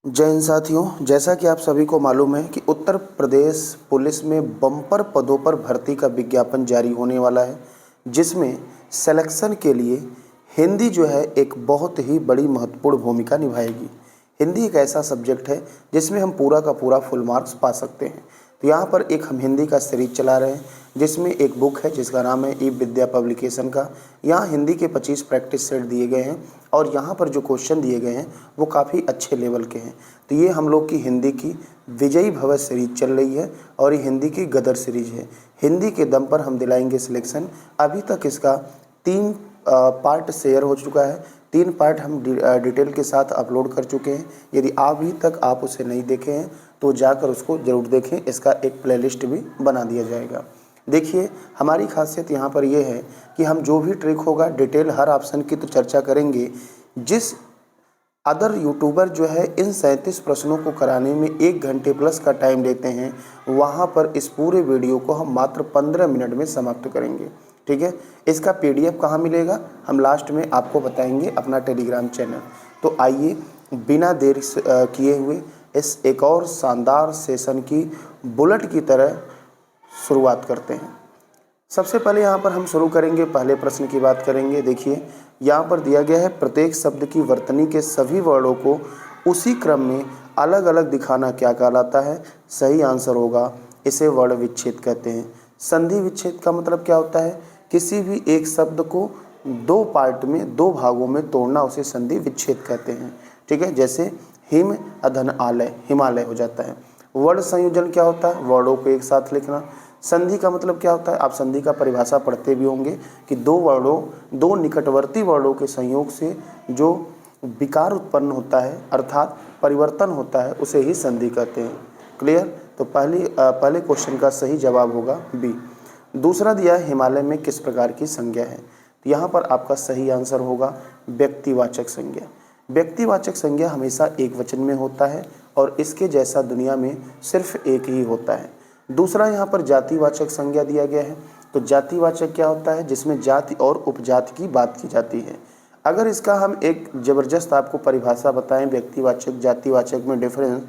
जय हिंद साथियों, जैसा कि आप सभी को मालूम है कि उत्तर प्रदेश पुलिस में बम्पर पदों पर भर्ती का विज्ञापन जारी होने वाला है, जिसमें सिलेक्शन के लिए हिंदी जो है एक बहुत ही बड़ी महत्वपूर्ण भूमिका निभाएगी। हिंदी एक ऐसा सब्जेक्ट है जिसमें हम पूरा का पूरा फुल मार्क्स पा सकते हैं। तो यहाँ पर एक हम हिंदी का सीरीज चला रहे हैं, जिसमें एक बुक है जिसका नाम है ई विद्या पब्लिकेशन का। यहाँ हिंदी के 25 प्रैक्टिस सेट दिए गए हैं और यहाँ पर जो क्वेश्चन दिए गए हैं वो काफ़ी अच्छे लेवल के हैं। तो ये हम लोग की हिंदी की विजयी भव सीरीज चल रही है और ये हिंदी की गदर सीरीज है। हिंदी के दम पर हम दिलाएंगे सिलेक्शन। अभी तक इसका 3 पार्ट शेयर हो चुका है, 3 पार्ट हम डिटेल के साथ अपलोड कर चुके हैं। यदि अभी तक आप उसे नहीं देखे हैं तो जाकर उसको ज़रूर देखें, इसका एक प्लेलिस्ट भी बना दिया जाएगा। देखिए, हमारी खासियत यहाँ पर यह है कि हम जो भी ट्रिक होगा डिटेल हर ऑप्शन की तो चर्चा करेंगे। जिस अदर यूट्यूबर जो है इन 37 प्रश्नों को कराने में 1 घंटे प्लस का टाइम लेते हैं, वहाँ पर इस पूरे वीडियो को हम मात्र 15 मिनट में समाप्त करेंगे। ठीक है, इसका PDF कहाँ मिलेगा हम लास्ट में आपको बताएंगे, अपना टेलीग्राम चैनल। तो आइए बिना देर किए हुए इस एक और शानदार सेशन की बुलेट की तरह शुरुआत करते हैं। सबसे पहले यहाँ पर हम शुरू करेंगे, पहले प्रश्न की बात करेंगे। देखिए, यहाँ पर दिया गया है प्रत्येक शब्द की वर्तनी के सभी वर्णों को उसी क्रम में अलग अलग दिखाना क्या कहलाता है। सही आंसर होगा, इसे वर्ण विच्छेद कहते हैं। संधि विच्छेद का मतलब क्या होता है? किसी भी एक शब्द को 2 पार्ट में 2 भागों में तोड़ना, उसे संधि विच्छेद कहते हैं। ठीक है, जैसे हिम अधन आलय, हिमालय हो जाता है। वर्ण संयोजन क्या होता है? वर्णों को एक साथ लिखना। संधि का मतलब क्या होता है? आप संधि का परिभाषा पढ़ते भी होंगे कि 2 वर्णों, 2 निकटवर्ती वर्णों के संयोग से जो विकार उत्पन्न होता है अर्थात परिवर्तन होता है, उसे ही संधि कहते हैं। क्लियर? तो पहले क्वेश्चन का सही जवाब होगा बी। दूसरा दिया है हिमालय में किस प्रकार की संज्ञा है? तो यहाँ पर आपका सही आंसर होगा व्यक्तिवाचक संज्ञा। व्यक्तिवाचक संज्ञा हमेशा एक वचन में होता है और इसके जैसा दुनिया में सिर्फ एक ही होता है। दूसरा यहाँ पर जातिवाचक संज्ञा दिया गया है। तो जातिवाचक क्या होता है? जिसमें जाति और उपजाति की बात की जाती है। अगर इसका हम एक ज़बरदस्त आपको परिभाषा बताएं व्यक्तिवाचक जातिवाचक में डिफरेंस,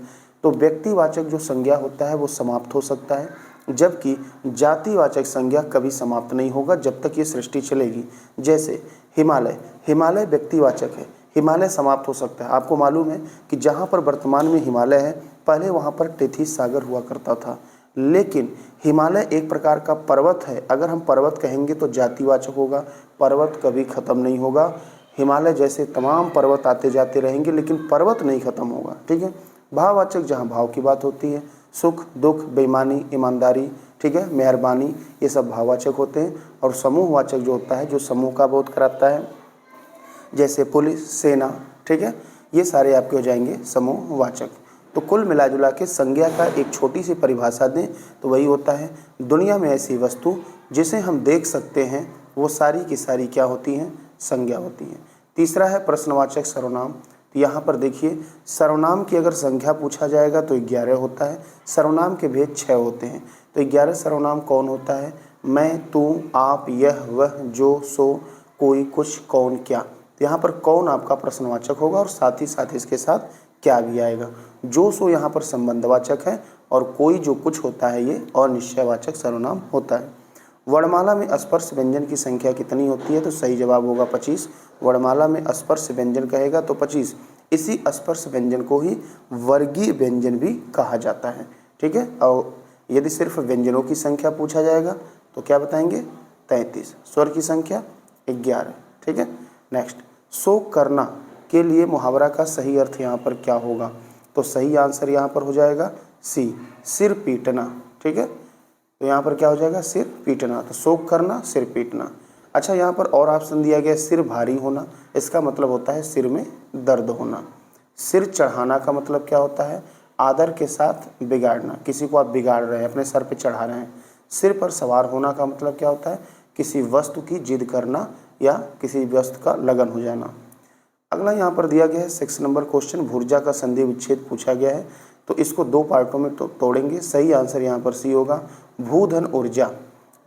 तो व्यक्तिवाचक जो संज्ञा होता है वो समाप्त हो सकता है, जबकि जातिवाचक संज्ञा कभी समाप्त नहीं होगा जब तक ये सृष्टि चलेगी। जैसे हिमालय, हिमालय व्यक्तिवाचक है, हिमालय समाप्त हो सकता है। आपको मालूम है कि जहाँ पर वर्तमान में हिमालय है, पहले वहाँ पर टेथिस सागर हुआ करता था। लेकिन हिमालय एक प्रकार का पर्वत है। अगर हम पर्वत कहेंगे तो जातिवाचक होगा, पर्वत कभी ख़त्म नहीं होगा। हिमालय जैसे तमाम पर्वत आते जाते रहेंगे, लेकिन पर्वत नहीं ख़त्म होगा। ठीक है। भाववाचक, जहाँ भाव की बात होती है, सुख दुख, बेईमानी, ईमानदारी, ठीक है, मेहरबानी, ये सब भाववाचक होते हैं। और समूहवाचक जो होता है, जो समूह का बोध कराता है, जैसे पुलिस, सेना, ठीक है, ये सारे आपके हो जाएंगे समूहवाचक। तो कुल मिला जुला के संज्ञा का एक छोटी सी परिभाषा दें तो वही होता है, दुनिया में ऐसी वस्तु जिसे हम देख सकते हैं वो सारी की सारी क्या होती हैं? संज्ञा होती हैं। तीसरा है प्रश्नवाचक सर्वनाम। तो यहाँ पर देखिए, सर्वनाम की अगर संख्या पूछा जाएगा तो 11 होता है। सर्वनाम के भेद 6 होते हैं। तो 11 सर्वनाम कौन होता है? मैं, तू, आप, यह, वह, जो, सो, कोई, कुछ, कौन, क्या। तो यहाँ पर कौन आपका प्रश्नवाचक होगा और साथ ही साथ इसके साथ क्या भी आएगा। जो, सो यहाँ पर संबंधवाचक है और कोई, जो, कुछ होता है ये अनिश्चयवाचक सर्वनाम होता है। वर्णमाला में स्पर्श व्यंजन की संख्या कितनी होती है? तो सही जवाब होगा 25। वर्णमाला में स्पर्श व्यंजन कहेगा तो 25। इसी स्पर्श व्यंजन को ही वर्गीय व्यंजन भी कहा जाता है। ठीक है। और यदि सिर्फ व्यंजनों की संख्या पूछा जाएगा तो क्या बताएंगे? 33। स्वर की संख्या 11। ठीक है। नेक्स्ट, शोक करना के लिए मुहावरा का सही अर्थ यहाँ पर क्या होगा? तो सही आंसर यहाँ पर हो जाएगा सी, सिर पीटना। ठीक है। तो यहाँ पर क्या हो जाएगा? सिर पीटना। तो शोक करना, सिर पीटना। अच्छा, यहाँ पर और ऑप्शन दिया गया सिर भारी होना। इसका मतलब होता है सिर में दर्द होना। सिर चढ़ाना का मतलब क्या होता है? आदर के साथ बिगाड़ना, किसी को आप बिगाड़ रहे हैं, अपने सर पे चढ़ा रहे हैं। सिर पर सवार होना का मतलब क्या होता है? किसी वस्तु की जिद करना या किसी वस्तु का लगन हो जाना। अगला यहाँ पर दिया गया है 6 नंबर क्वेश्चन, भुर्जा का संधि विच्छेद पूछा गया है। तो इसको 2 पार्टों में तोड़ेंगे। सही आंसर यहाँ पर सी होगा, भूधन ऊर्जा।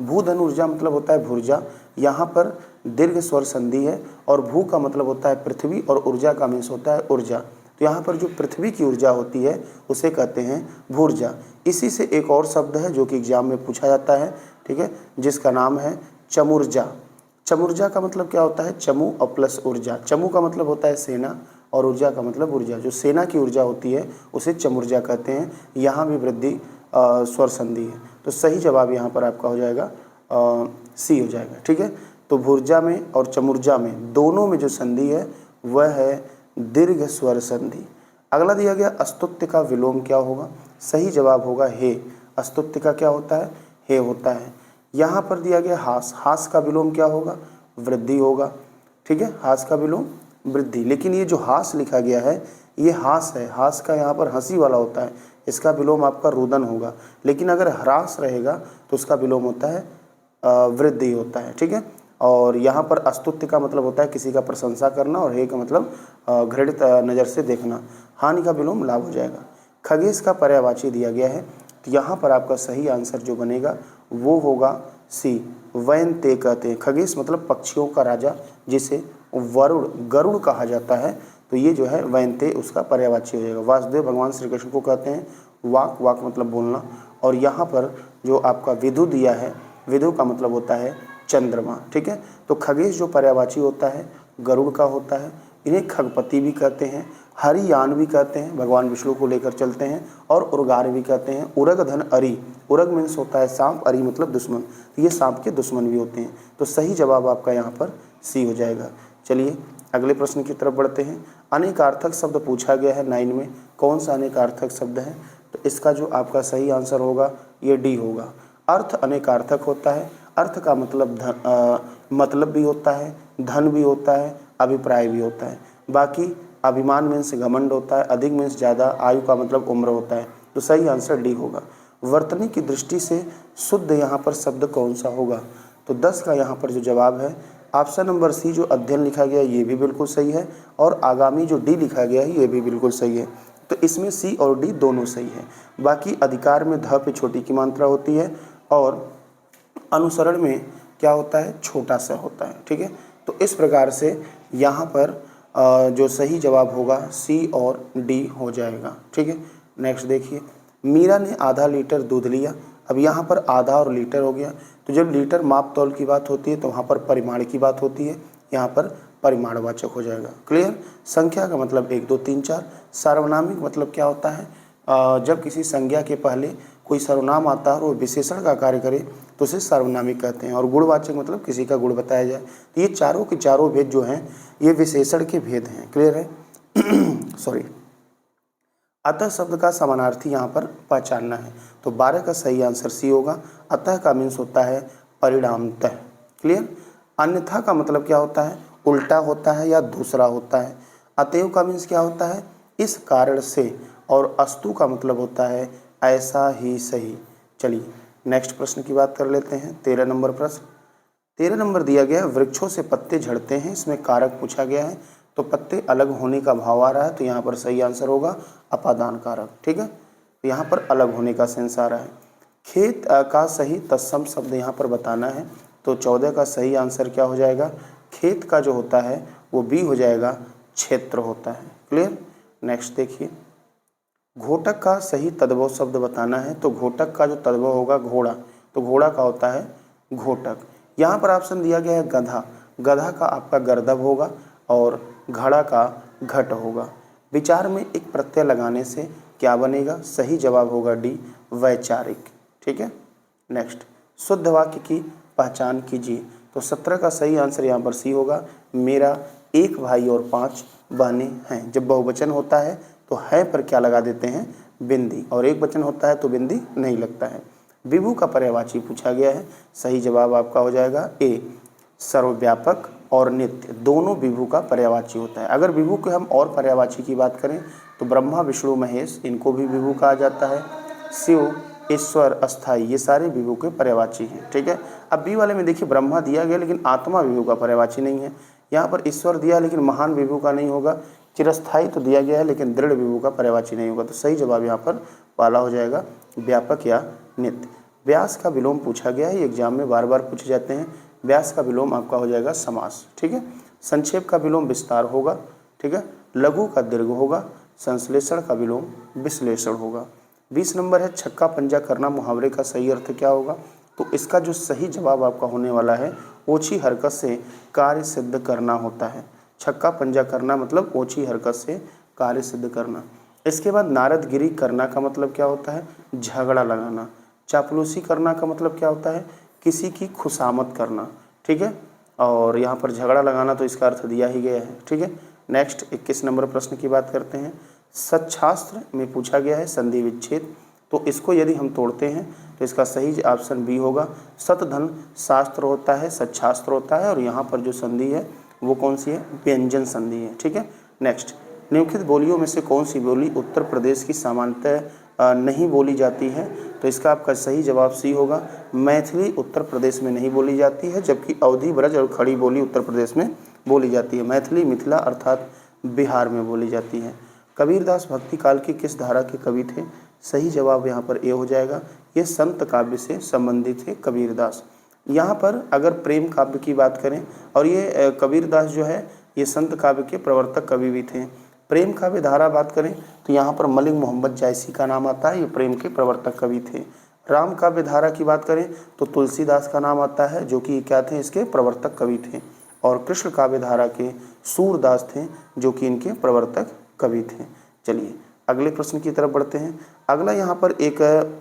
भूधन ऊर्जा मतलब होता है भुर्जा। यहाँ पर दीर्घ स्वर संधि है और भू का मतलब होता है पृथ्वी और ऊर्जा का मीन्स होता है ऊर्जा। तो यहाँ पर जो पृथ्वी की ऊर्जा होती है उसे कहते हैं भूर्जा। इसी से एक और शब्द है जो कि एग्जाम में पूछा जाता है, ठीक है, जिसका नाम है चमुर्जा। चमुर्जा का मतलब क्या होता है? चमु और प्लस ऊर्जा। चमु का मतलब होता है सेना और ऊर्जा का मतलब ऊर्जा। जो सेना की ऊर्जा होती है उसे चमुर्जा कहते हैं। यहाँ भी वृद्धि स्वर संधि है, तो सही जवाब यहाँ पर आपका हो जाएगा सी हो जाएगा, ठीक है। तो भूर्जा में और चमुर्जा में दोनों में जो संधि है वह है दीर्घ स्वर संधि। अगला दिया गया अस्तुत्य का विलोम क्या होगा? सही जवाब होगा हे। अस्तुत्य का क्या होता है? हे होता है। यहाँ पर दिया गया हास, हास का विलोम क्या होगा? वृद्धि होगा, ठीक है, हास का विलोम वृद्धि। लेकिन ये जो हास लिखा गया है ये हास है, हास का यहाँ पर हंसी वाला होता है, इसका विलोम आपका रुदन होगा। लेकिन अगर ह्रास रहेगा तो उसका विलोम होता है वृद्धि होता है, ठीक है। और यहाँ पर अस्तुत्य का मतलब होता है किसी का प्रशंसा करना और हे का मतलब घृणित नज़र से देखना। हानि का विलोम लाभ हो जाएगा। खगेश का पर्यायवाची दिया गया है, तो यहाँ पर आपका सही आंसर जो बनेगा वो होगा सी, वैन ते कहते हैं। खगेश मतलब पक्षियों का राजा, जिसे वरुण गरुड़ कहा जाता है, तो ये जो है वैन ते उसका पर्यायवाची हो जाएगा। वासुदेव भगवान श्री कृष्ण को कहते हैं वाक, वाक मतलब बोलना। और यहाँ पर जो आपका विदु दिया है, विदु का मतलब होता है चंद्रमा, ठीक है। तो खगेश जो पर्यायवाची होता है गरुड़ का होता है। इन्हें खगपति भी कहते हैं, हरियान भी कहते हैं, भगवान विष्णु को लेकर चलते हैं, और उर्गार भी कहते हैं। उरग धन अरी, उरग मीन्स होता है सांप, अरी मतलब दुश्मन, तो ये सांप के दुश्मन भी होते हैं। तो सही जवाब आपका यहाँ पर सी हो जाएगा। चलिए अगले प्रश्न की तरफ बढ़ते हैं। अनेकार्थक शब्द पूछा गया है 9 में, कौन सा अनेकार्थक शब्द है? तो इसका जो आपका सही आंसर होगा ये डी होगा। अर्थ अनेकार्थक होता है। अर्थ का मतलब मतलब भी होता है, धन भी होता है, अभिप्राय भी होता है। बाकी अभिमान मीन्स घमंड होता है, अधिक मीन्स ज़्यादा, आयु का मतलब उम्र होता है। तो सही आंसर डी होगा। वर्तनी की दृष्टि से शुद्ध यहाँ पर शब्द कौन सा होगा? तो 10 का यहाँ पर जो जवाब है ऑप्शन नंबर सी, जो अध्ययन लिखा गया है ये भी बिल्कुल सही है, और आगामी जो डी लिखा गया है ये भी बिल्कुल सही है। तो इसमें सी और डी दोनों सही है। बाकी अधिकार में ध पे छोटी की मात्रा होती है, और अनुसरण में क्या होता है? छोटा सा होता है, ठीक है। तो इस प्रकार से यहाँ पर जो सही जवाब होगा सी और डी हो जाएगा, ठीक है। नेक्स्ट देखिए, मीरा ने आधा लीटर दूध लिया। अब यहाँ पर आधा और लीटर हो गया, तो जब लीटर माप तौल की बात होती है तो वहाँ पर परिमाण की बात होती है, यहाँ पर परिमाणवाचक हो जाएगा। क्लियर? संख्या का मतलब 1 2 3 4। सार्वनामिक मतलब क्या होता है? जब किसी संज्ञा के पहले कोई सर्वनाम आता है और वो विशेषण का कार्य करे तो उसे सार्वनामिक कहते हैं। और गुणवाचक मतलब किसी का गुण बताया जाए। तो ये चारों के चारों भेद जो हैं ये विशेषण के भेद हैं। क्लियर है? सॉरी। अतः शब्द का समानार्थी यहाँ पर पहचानना है, तो 12 का सही आंसर सी होगा। अतः का मीन्स होता है परिणामतः। क्लियर? अन्यथा का मतलब क्या होता है? उल्टा होता है या दूसरा होता है। अतएव का मीन्स क्या होता है? इस कारण से। और अस्तु का मतलब होता है ऐसा ही सही। चलिए नेक्स्ट प्रश्न की बात कर लेते हैं। 13 नंबर प्रश्न। 13 नंबर दिया गया वृक्षों से पत्ते झड़ते हैं, इसमें कारक पूछा गया है। तो पत्ते अलग होने का भाव आ रहा है, तो यहाँ पर सही आंसर होगा अपादान कारक, ठीक है। तो यहाँ पर अलग होने का सेंस आ रहा है। खेत का सही तत्सम शब्द यहाँ पर बताना है, तो 14 का सही आंसर क्या हो जाएगा? खेत का जो होता है वो बी हो जाएगा, क्षेत्र होता है। क्लियर? नेक्स्ट देखिए, घोटक का सही तद्भव शब्द बताना है, तो घोटक का जो तद्भव होगा घोड़ा, तो घोड़ा का होता है घोटक। यहाँ पर ऑप्शन दिया गया है गधा, गधा का आपका गर्दभ होगा और घड़ा का घट होगा। विचार में एक प्रत्यय लगाने से क्या बनेगा? सही जवाब होगा डी, वैचारिक, ठीक है। नेक्स्ट, शुद्ध वाक्य की पहचान कीजिए, तो 17 का सही आंसर यहाँ पर सी होगा। मेरा एक भाई और 5 बहनें हैं। जब बहुवचन होता है तो है पर क्या लगा देते हैं? बिंदी, और एक वचन होता है तो बिंदी नहीं लगता है। विभु का पर्यायवाची पूछा गया है, सही जवाब आपका हो जाएगा ए, सर्वव्यापक और नित्य दोनों विभु का पर्यायवाची होता है। अगर विभु के हम और पर्यायवाची की बात करें तो ब्रह्मा विष्णु महेश इनको भी विभु कहा जाता है। शिव, ईश्वर, अस्थाई, ये सारे विभु के पर्यायवाची हैं, ठीक है। अब बी वाले में देखिए ब्रह्मा दिया गया लेकिन आत्मा विभु का पर्यायवाची नहीं है। यहाँ पर ईश्वर दिया लेकिन महान विभु का नहीं होगा। चिरस्थाई तो दिया गया है लेकिन दृढ़ विभु का पर्यायवाची नहीं होगा। तो सही जवाब यहाँ पर वाला हो जाएगा व्यापक या नित्य। व्यास का विलोम पूछा गया है, एग्जाम में बार बार पूछे जाते हैं। व्यास का विलोम आपका हो जाएगा समास, ठीक है। संक्षेप का विलोम विस्तार होगा, ठीक है। लघु का दीर्घ होगा। संश्लेषण का विलोम विश्लेषण होगा। 20 नंबर है छक्का पंजा करना मुहावरे का सही अर्थ क्या होगा? तो इसका जो सही जवाब आपका होने वाला है ओछी हरकत से कार्य सिद्ध करना होता है। छक्का पंजा करना मतलब ओछी हरकत से कार्य सिद्ध करना। इसके बाद नारदगिरी करना का मतलब क्या होता है? झगड़ा लगाना। चापलूसी करना का मतलब क्या होता है? किसी की खुशामद करना। ठीक है, और यहाँ पर झगड़ा लगाना तो इसका अर्थ दिया ही गया है। ठीक है, नेक्स्ट 21 नंबर प्रश्न की बात करते हैं। सच्छास्त्र में पूछा गया है संधि विच्छेद, तो इसको यदि हम तोड़ते हैं तो इसका सही ऑप्शन बी होगा। सतधन शास्त्र होता है, सच्छास्त्र होता है, और यहाँ पर जो संधि है वो कौन सी है? व्यंजन संधि है। ठीक है, नेक्स्ट निम्नलिखित बोलियों में से कौन सी बोली उत्तर प्रदेश की सामान्यतः नहीं बोली जाती है? तो इसका आपका सही जवाब सी होगा। मैथिली उत्तर प्रदेश में नहीं बोली जाती है, जबकि अवधी, ब्रज और खड़ी बोली उत्तर प्रदेश में बोली जाती है। मैथिली मिथिला अर्थात बिहार में बोली जाती है। कबीरदास भक्ति काल की किस धारा के कवि थे? सही जवाब यहाँ पर ए हो जाएगा। ये संत काव्य से संबंधित थे कबीरदास। यहाँ पर अगर प्रेम काव्य की बात करें, और ये कबीरदास जो है ये संत काव्य के प्रवर्तक कवि भी थे। प्रेम काव्य धारा बात करें तो यहाँ पर मलिक मोहम्मद जायसी का नाम आता है, ये प्रेम के प्रवर्तक कवि थे। राम काव्य धारा की बात करें तो तुलसीदास का नाम आता है, जो कि क्या थे? इसके प्रवर्तक कवि थे। और कृष्ण काव्य धारा के सूरदास थे, जो कि इनके प्रवर्तक कवि थे। चलिए अगले प्रश्न की तरफ बढ़ते हैं। अगला यहाँ पर एक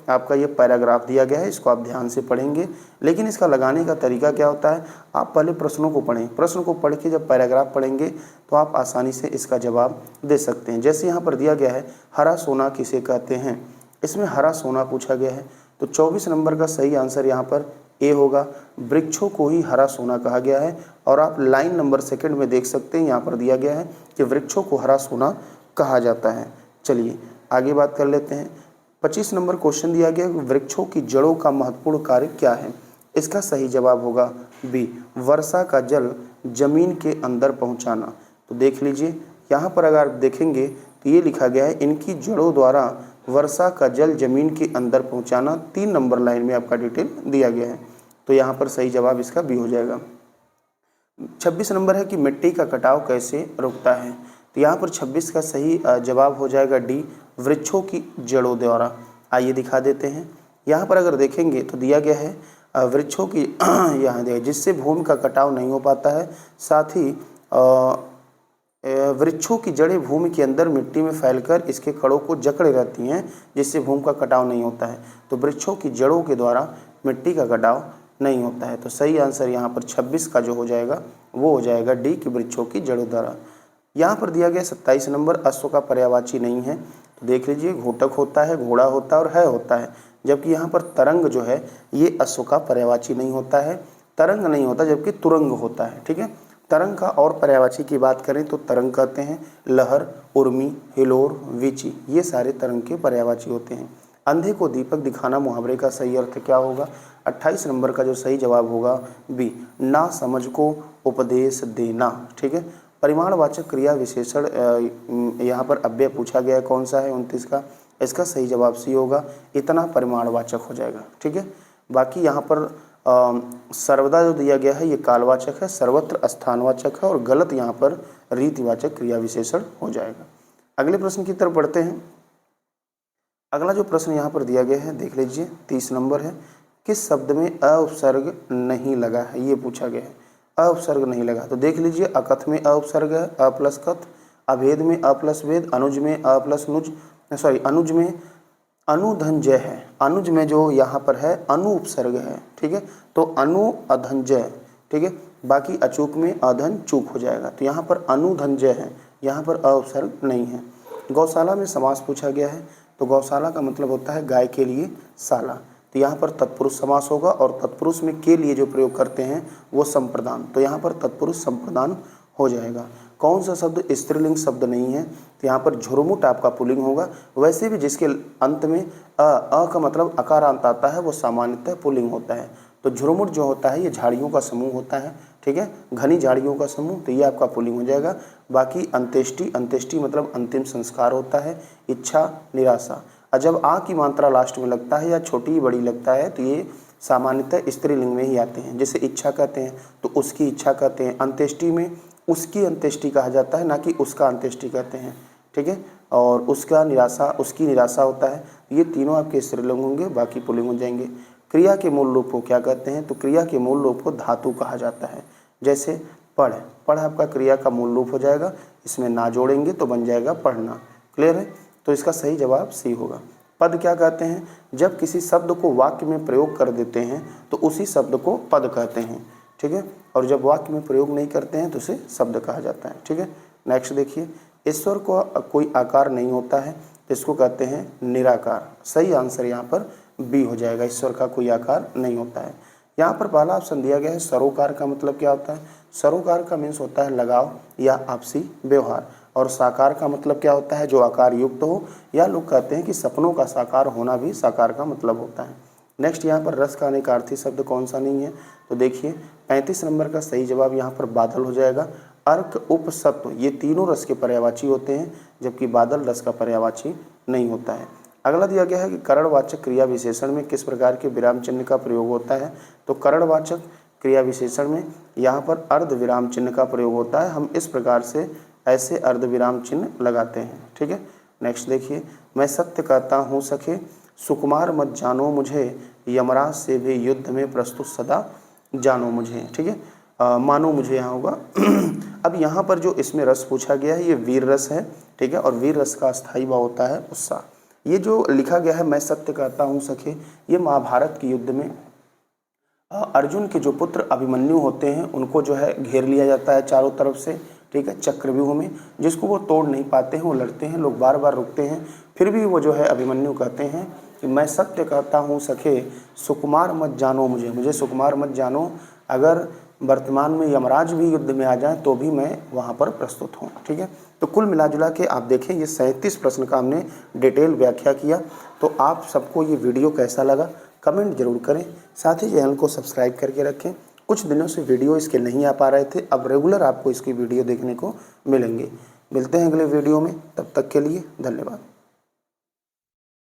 आपका ये पैराग्राफ दिया गया है, इसको आप ध्यान से पढ़ेंगे, लेकिन इसका लगाने का तरीका क्या होता है? आप पहले प्रश्नों को पढ़ें। प्रश्न को पढ़ के जब पैराग्राफ पढ़ेंगे तो आप आसानी से इसका जवाब दे सकते हैं। जैसे यहाँ पर दिया गया है हरा सोना किसे कहते हैं, इसमें हरा सोना पूछा गया है, तो 24 नंबर का सही आंसर यहाँ पर ए होगा। वृक्षों को ही हरा सोना कहा गया है, और आप लाइन नंबर 2 में देख सकते हैं, यहाँ पर दिया गया है कि वृक्षों को हरा सोना कहा जाता है। चलिए आगे बात कर लेते हैं। 25 नंबर क्वेश्चन दिया गया है वृक्षों की जड़ों का महत्वपूर्ण कार्य क्या है? इसका सही जवाब होगा बी, वर्षा का जल जमीन के अंदर पहुंचाना। तो देख लीजिए यहाँ पर अगर देखेंगे तो ये लिखा गया है इनकी जड़ों द्वारा वर्षा का जल जमीन के अंदर पहुंचाना। 3 नंबर लाइन में आपका डिटेल दिया गया है, तो यहाँ पर सही जवाब इसका बी हो जाएगा। 26 नंबर है कि मिट्टी का कटाव कैसे रुकता है? तो यहाँ पर 26 का सही जवाब हो जाएगा डी, वृक्षों की जड़ों द्वारा। आइए दिखा देते हैं। यहाँ पर अगर देखेंगे तो दिया गया है वृक्षों की यहाँ देखिए जिससे भूमि का कटाव नहीं हो पाता है, साथ ही वृक्षों की जड़ें भूमि के अंदर मिट्टी में फैलकर इसके कड़ों को जकड़े रहती हैं, जिससे भूमि का कटाव नहीं होता है। तो वृक्षों की जड़ों के द्वारा मिट्टी का कटाव नहीं होता है। तो सही आंसर यहाँ पर 26 का जो हो जाएगा वो हो जाएगा डी की वृक्षों की जड़ों द्वारा। यहाँ पर दिया गया 27 नंबर अश्व का पर्यायवाची नहीं है, तो देख लीजिए घोटक होता है, घोड़ा होता है और है होता है, जबकि यहाँ पर तरंग जो है ये अश्व का पर्यायवाची नहीं होता है। तरंग नहीं होता जबकि तुरंग होता है। ठीक है, तरंग का और पर्यायवाची की बात करें तो तरंग कहते हैं लहर, उर्मी, हिलोर, वीची, ये सारे तरंग के पर्यायवाची होते हैं। अंधे को दीपक दिखाना मुहावरे का सही अर्थ क्या होगा? 28 नंबर का जो सही जवाब होगा बी, ना समझ को उपदेश देना। ठीक है, परिमाणवाचक क्रिया विशेषण यहाँ पर अव्यय पूछा गया है, कौन सा है 29 का? इसका सही जवाब सी होगा, इतना परिमाणवाचक हो जाएगा। ठीक है, बाकी यहाँ पर सर्वदा जो दिया गया है ये कालवाचक है, सर्वत्र स्थानवाचक है, और गलत यहाँ पर रीतिवाचक क्रिया विशेषण हो जाएगा। अगले प्रश्न की तरफ बढ़ते हैं। अगला जो प्रश्न यहाँ पर दिया गया है देख लीजिए 30 नंबर है, किस शब्द में अ उपसर्ग नहीं लगा है? ये पूछा गया है, अ उपसर्ग नहीं लगा। तो देख लीजिए अकथ में अ उपसर्ग है, अ प्लस कथ, अभेद में अ प्लस वेद, अनुज में अ प्लस नुज, अनुज में अनुधंजय है, अनुज में जो यहाँ पर है अनु उपसर्ग है। ठीक है, तो अनु अधंजय। ठीक है, बाकी अचूक में अधन चूक हो जाएगा, तो यहाँ पर अनुधंजय है, यहाँ पर अ उपसर्ग नहीं है। गौशाला में समास पूछा गया है, तो गौशाला का मतलब होता है गाय के लिए शाला, तो यहाँ पर तत्पुरुष समास होगा, और तत्पुरुष में के लिए जो प्रयोग करते हैं वो संप्रदान, तो यहाँ पर तत्पुरुष संप्रदान हो जाएगा। कौन सा शब्द स्त्रीलिंग शब्द नहीं है? तो यहाँ पर झुरमुट आपका पुल्लिंग होगा। वैसे भी जिसके अंत में अ का मतलब अकारांत आता है वो सामान्यतः पुल्लिंग होता है। तो झुरमुट जो होता है ये झाड़ियों का समूह होता है। ठीक है, घनी झाड़ियों का समूह, तो ये आपका पुल्लिंग हो जाएगा। बाकी अंत्येष्टि, अंत्येष्टि मतलब अंतिम संस्कार होता है। इच्छा, निराशा, और जब आ की मात्रा लास्ट में लगता है या छोटी बड़ी लगता है तो ये सामान्यतः स्त्रीलिंग में ही आते हैं। जैसे इच्छा कहते हैं तो उसकी इच्छा कहते हैं, अंत्येष्टि में उसकी अंत्येष्टि कहा जाता है, ना कि उसका अंत्येष्टि कहते हैं। ठीक है, और उसकी निराशा होता है। ये तीनों आपके स्त्रीलिंग होंगे, बाकी पुल्लिंग हो जाएंगे। क्रिया के मूल रूप को क्या कहते हैं? तो क्रिया के मूल रूप को धातु कहा जाता है। जैसे पढ़, पढ़ आपका क्रिया का मूल रूप हो जाएगा, इसमें ना जोड़ेंगे तो बन जाएगा पढ़ना। क्लियर है? तो इसका सही जवाब सी होगा। पद क्या कहते हैं? जब किसी शब्द को वाक्य में प्रयोग कर देते हैं तो उसी शब्द को पद कहते हैं। ठीक है, और जब वाक्य में प्रयोग नहीं करते हैं तो उसे शब्द कहा जाता है। ठीक है, नेक्स्ट देखिए, ईश्वर को कोई आकार नहीं होता है, इसको कहते हैं निराकार। सही आंसर यहाँ पर बी हो जाएगा, ईश्वर का कोई आकार नहीं होता है। यहाँ पर पहला ऑप्शन दिया गया है सरोकार का मतलब क्या होता है? सरोकार का मीन्स होता है लगाव या आपसी व्यवहार, और साकार का मतलब क्या होता है? जो आकार युक्त हो, या लोग कहते हैं कि सपनों का साकार होना भी साकार का मतलब होता है। नेक्स्ट यहाँ पर रस का अनेकार्थी शब्द कौन सा नहीं है? तो देखिए 35 नंबर का सही जवाब यहाँ पर बादल हो जाएगा। अर्क, उप, सत्व ये तीनों रस के पर्यायवाची होते हैं, जबकि बादल रस का पर्यायवाची नहीं होता है। अगला दिया गया है कि करणवाचक क्रिया विशेषण में किस प्रकार के विराम चिन्ह का प्रयोग होता है? तो करणवाचक क्रिया विशेषण में यहाँ पर अर्ध विराम चिन्ह का प्रयोग होता है। हम इस प्रकार से ऐसे अर्ध विराम चिन्ह लगाते हैं। ठीक है, नेक्स्ट देखिए, मैं सत्य कहता हूँ सखे, सुकुमार मत जानो मुझे, यमराज से भी युद्ध में प्रस्तुत सदा जानो मुझे। ठीक है, मानो मुझे यहाँ होगा। अब यहाँ पर जो इसमें रस पूछा गया है ये वीर रस है। ठीक है, और वीर रस का स्थायी भाव होता है उत्साह। ये जो लिखा गया है मैं सत्य कहता हूँ सखे, ये महाभारत के युद्ध में अर्जुन के जो पुत्र अभिमन्यु होते हैं उनको जो है घेर लिया जाता है चारों तरफ से। ठीक है, चक्रव्यूह में, जिसको वो तोड़ नहीं पाते हैं, वो लड़ते हैं, लोग बार बार रुकते हैं, फिर भी वो जो है अभिमन्यु कहते हैं कि मैं सत्य कहता हूँ सखे, सुकुमार मत जानो मुझे, मुझे सुकुमार मत जानो। अगर वर्तमान में यमराज भी युद्ध में आ जाए तो भी मैं वहाँ पर प्रस्तुत हूँ। ठीक है, तो कुल मिला जुला के आप देखें ये 37 प्रश्न का हमने डिटेल व्याख्या किया। तो आप सबको ये वीडियो कैसा लगा कमेंट जरूर करें, साथ ही चैनल को सब्सक्राइब करके रखें। कुछ दिनों से वीडियो इसके नहीं आ पा रहे थे, अब रेगुलर आपको इसकी वीडियो देखने को मिलेंगे। मिलते हैं अगले वीडियो में, तब तक के लिए धन्यवाद।